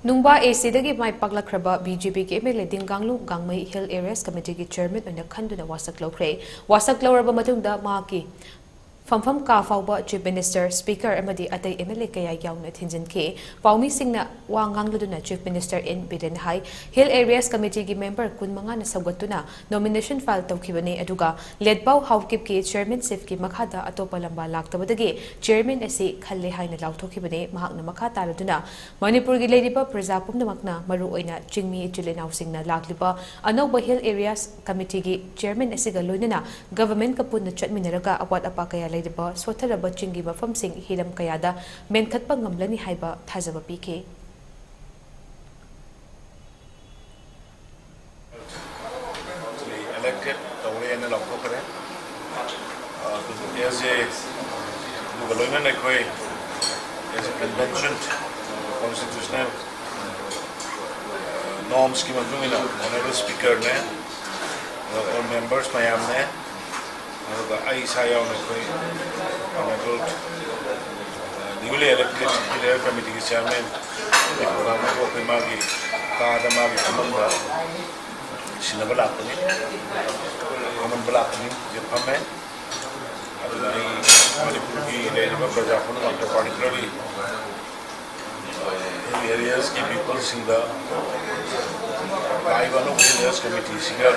Nungba AC-dagi mai paklakraba BJP ke MLA Dingganglu Gangmei Hill Areas Committee ki Chairman Oina Washak Loukhre Washak Loukhre matungda maki Famfam ka fauba Chief Minister Speaker amadi atai MLA kaya yauna thinjin ke paumi singna wa ngangluduna Chief Minister in Biren Hai Hill Areas Committee ki member kunmanga na sagatuna nomination file tawkhibani aduga ledpau haukip ki chairmanship ki makhada atopa lamba laktabadagi chairman asi khalle haina lauthokibani mahakna makha taraduna Manipur gi leidiba praja pumnamakna maru oina chingmi chilenau singna lakliba anoba Hill Areas Committee ki chairman asiga loinana government ka punna chatminaraga awat apa kaya leidiba swatharaba chingi mafam sing hiram kayada menkhatpa ngamlani haiba thajaba pike elected Oina Washak as a convention constitutional norms ki madungina honorable speaker ne or members mayam ne I say honorable newly elected committee chairman Magi Amanda Sinabala common black Japan particularly areas ki people sing the areas committee singa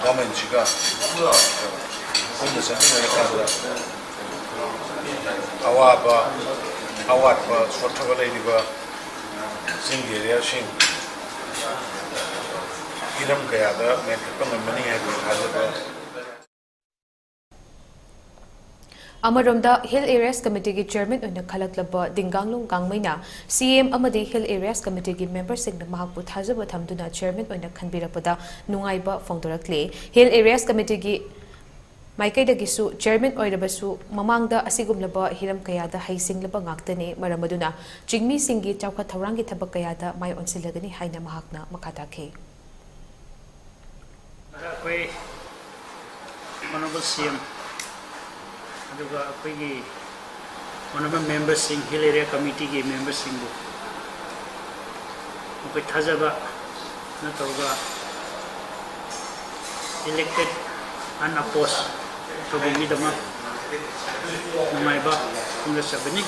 government chiga awat sothabalaiba sing area sing hiram kayada menkapamani ha Amaromda Hill Areas Committee ki Chairman oina khalaklaba Dingganglu Gangmei na CM amadi Hill Areas Committee ki members sing na mahakpu thajaba thamduna Chairman oina khanbirapada nungaiba phongdorakle Hill Areas Committee ki Maikaidagisu Chairman oirabasu mamangda asigumlaba hiram kayada haisinglaba ngaktane maramaduna chingmi singi chawkha thawrangi thabak kayada mai onsilagani haina mahakna makhatakhe koi honorable CM aduga akoigi honorable members sing Hill Area Committee ki members sing bu akoi thajaba na tawga elected unopposed to be dama numaiba kunga sabani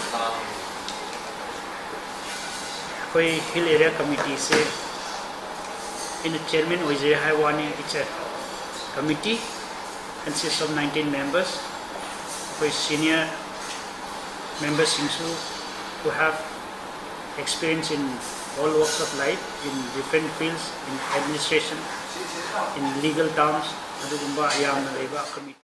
koi Hill Area Committee se in the chairman oije haiwani it's a committee consists of 19 members koi senior members who have experience in all walks of life in different fields in administration in legal terms adugumba ayamna leba committee